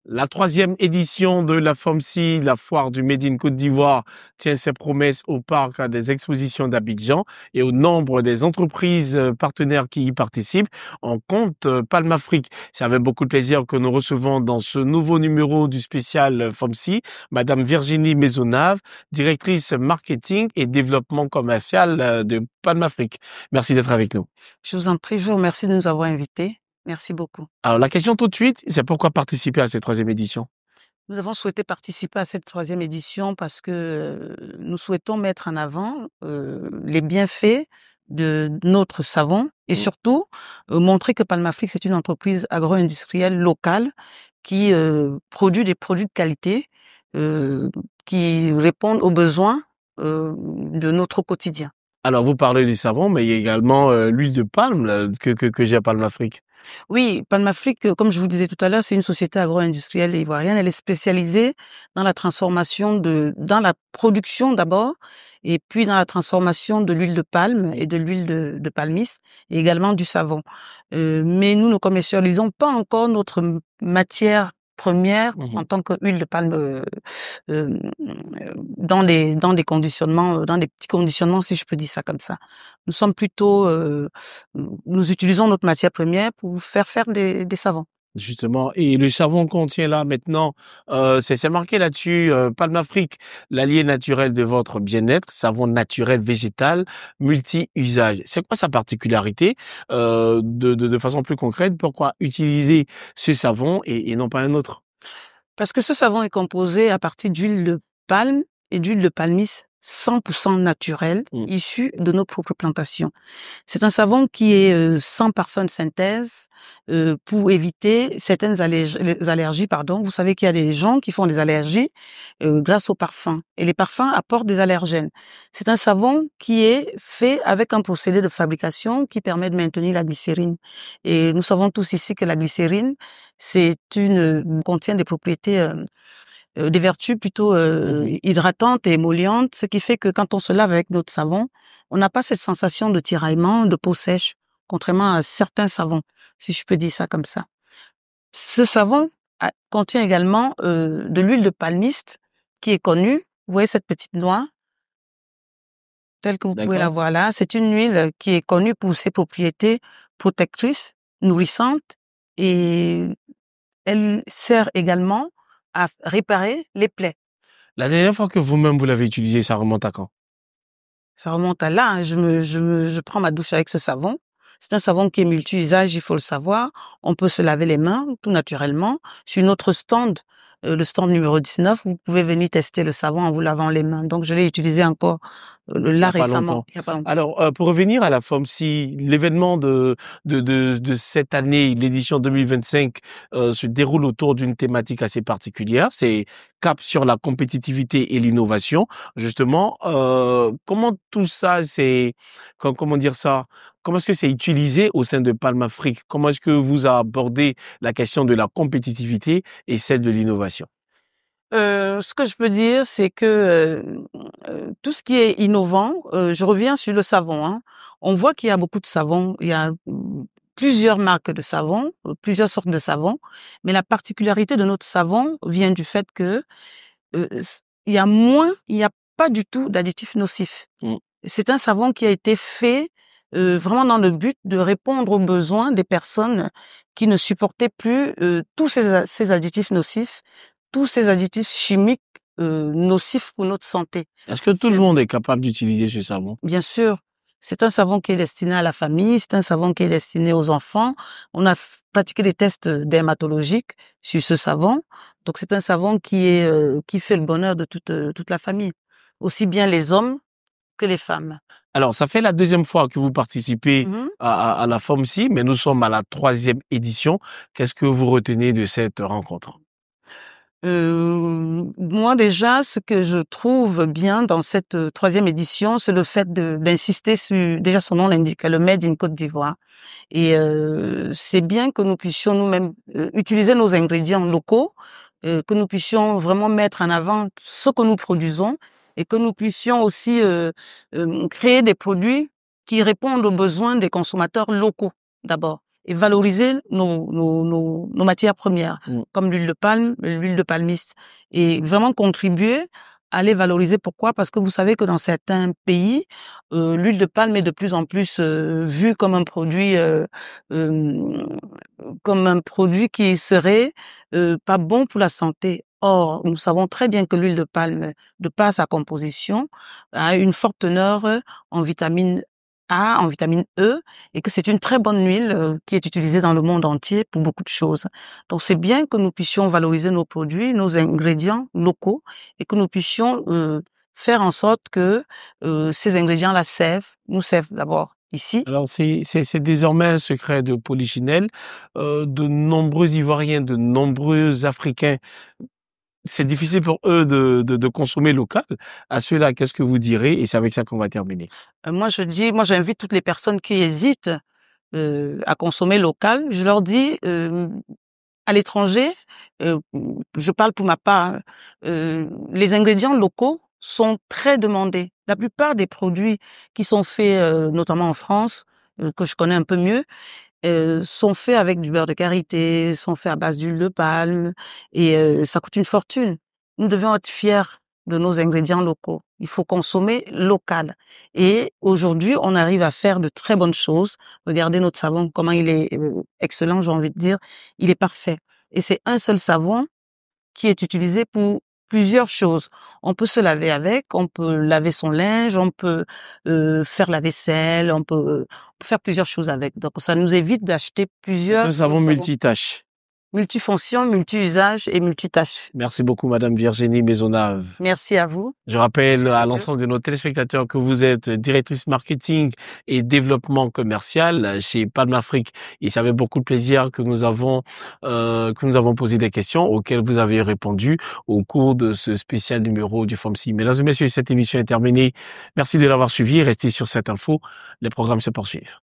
La troisième édition de la FOMC, la foire du Made in Côte d'Ivoire, tient ses promesses au parc des expositions d'Abidjan et au nombre des entreprises partenaires qui y participent. On compte Palm Afrique. C'est avec beaucoup de plaisir que nous recevons dans ce nouveau numéro du spécial FOMC, Madame Virginie Maisonnave, directrice marketing et développement commercial de Palm Afrique. Merci d'être avec nous. Je vous en prie, je vous remercie de nous avoir invités. Merci beaucoup. Alors, la question tout de suite, c'est pourquoi participer à cette troisième édition? Nous avons souhaité participer à cette troisième édition parce que nous souhaitons mettre en avant les bienfaits de notre savon et surtout montrer que Palm Afrique, c'est une entreprise agro-industrielle locale qui produit des produits de qualité qui répondent aux besoins de notre quotidien. Alors, vous parlez du savon, mais il y a également l'huile de palme là, que j'ai à Palm Afrique. Oui, Palm Afrique, comme je vous disais tout à l'heure, c'est une société agro-industrielle ivoirienne. Elle est spécialisée dans la transformation dans la production d'abord, et puis dans la transformation de l'huile de palme et de l'huile de palmiste, et également du savon. Mais nous ne commercialisons pas encore notre matière première en tant qu'huile de palme dans des conditionnements, dans des petits conditionnements, si je peux dire ça comme ça. Nous sommes plutôt, nous utilisons notre matière première pour faire des savons. Justement, et le savon qu'on tient là maintenant, c'est marqué là-dessus, Palm Afrique, l'allié naturel de votre bien-être, savon naturel végétal, multi-usage. C'est quoi sa particularité de façon plus concrète? Pourquoi utiliser ce savon et non pas un autre? Parce que ce savon est composé à partir d'huile de palme et d'huile de palmiste 100% naturelle, issue de nos propres plantations. C'est un savon qui est sans parfum de synthèse pour éviter certaines allergies. Vous savez qu'il y a des gens qui font des allergies grâce aux parfums. Et les parfums apportent des allergènes. C'est un savon qui est fait avec un procédé de fabrication qui permet de maintenir la glycérine. Et nous savons tous ici que la glycérine, contient des propriétés des vertus plutôt hydratantes et émollientes, ce qui fait que quand on se lave avec notre savon, on n'a pas cette sensation de tiraillement, de peau sèche, contrairement à certains savons, si je peux dire ça comme ça. Ce savon contient également de l'huile de palmiste qui est connue. Vous voyez cette petite noix telle que vous pouvez la voir là. C'est une huile qui est connue pour ses propriétés protectrices, nourrissantes, et elle sert également à réparer les plaies. La dernière fois que vous-même vous l'avez utilisé, ça remonte à quand? Ça remonte à là. Je prends ma douche avec ce savon. C'est un savon qui est multi-usage, il faut le savoir. On peut se laver les mains tout naturellement. Sur notre stand, le stand numéro 19, vous pouvez venir tester le savon en vous lavant les mains. Donc, je l'ai utilisé encore là récemment. Il y a pas longtemps. Alors, pour revenir à la FOMC, l'événement de cette année, l'édition 2025, se déroule autour d'une thématique assez particulière. C'est cap sur la compétitivité et l'innovation. Justement, comment tout ça, comment dire ça? Comment est-ce que c'est utilisé au sein de Palm Afrique? Comment est-ce que vous abordez la question de la compétitivité et celle de l'innovation? Ce que je peux dire, c'est que tout ce qui est innovant, je reviens sur le savon. Hein. On voit qu'il y a beaucoup de savons, il y a plusieurs marques de savon, plusieurs sortes de savons, mais la particularité de notre savon vient du fait que il y a pas du tout d'additifs nocifs. C'est un savon qui a été fait vraiment dans le but de répondre aux besoins des personnes qui ne supportaient plus tous ces additifs nocifs, tous ces additifs chimiques nocifs pour notre santé. Est-ce que tout le monde est capable d'utiliser ce savon? Bien sûr. C'est un savon qui est destiné à la famille, c'est un savon qui est destiné aux enfants. On a pratiqué des tests dermatologiques sur ce savon. Donc c'est un savon qui fait le bonheur de toute la famille, aussi bien les hommes que les femmes. Alors, ça fait la deuxième fois que vous participez à la FOMC, mais nous sommes à la troisième édition. Qu'est-ce que vous retenez de cette rencontre? Moi déjà, ce que je trouve bien dans cette troisième édition, c'est le fait d'insister sur, déjà son nom l'indique, le Made in Côte d'Ivoire. Et c'est bien que nous puissions nous-mêmes utiliser nos ingrédients locaux, que nous puissions vraiment mettre en avant ce que nous produisons et que nous puissions aussi créer des produits qui répondent aux besoins des consommateurs locaux d'abord. et valoriser nos matières premières, comme l'huile de palme, l'huile de palmiste, et vraiment contribuer à les valoriser. Pourquoi? Parce que vous savez que dans certains pays, l'huile de palme est de plus en plus vue comme un produit qui serait pas bon pour la santé. Or, nous savons très bien que l'huile de palme, de par sa composition, a une forte teneur en vitamine A, en vitamine E, et que c'est une très bonne huile qui est utilisée dans le monde entier pour beaucoup de choses. Donc, c'est bien que nous puissions valoriser nos produits, nos ingrédients locaux, et que nous puissions faire en sorte que ces ingrédients-là nous servent d'abord ici. Alors, c'est désormais un secret de Polichinelle. De nombreux Ivoiriens, de nombreux Africains, c'est difficile pour eux de consommer local. À ceux-là, qu'est-ce que vous direz? Et c'est avec ça qu'on va terminer. Moi, j'invite toutes les personnes qui hésitent à consommer local. Je leur dis, à l'étranger, je parle pour ma part, les ingrédients locaux sont très demandés. La plupart des produits qui sont faits, notamment en France, que je connais un peu mieux, sont faits avec du beurre de karité, sont faits à base d'huile de palme, et ça coûte une fortune. Nous devons être fiers de nos ingrédients locaux. Il faut consommer local. Et aujourd'hui, on arrive à faire de très bonnes choses. Regardez notre savon, comment il est excellent, j'ai envie de dire. Il est parfait. Et c'est un seul savon qui est utilisé pour plusieurs choses. On peut se laver avec, on peut laver son linge, on peut faire la vaisselle, on peut faire plusieurs choses avec. Donc, ça nous évite d'acheter plusieurs... C'est un savon multitâche. Multifonction, multi-usage et multitâche. Merci beaucoup, Madame Virginie Maisonnave. Merci à vous. Je rappelle à l'ensemble de nos téléspectateurs que vous êtes directrice marketing et développement commercial chez Palm Afrique. Et ça fait beaucoup de plaisir que nous avons posé des questions auxquelles vous avez répondu au cours de ce spécial numéro du FOMC. Mesdames et messieurs, cette émission est terminée. Merci de l'avoir suivi. Restez sur cette info. Les programmes se poursuivent.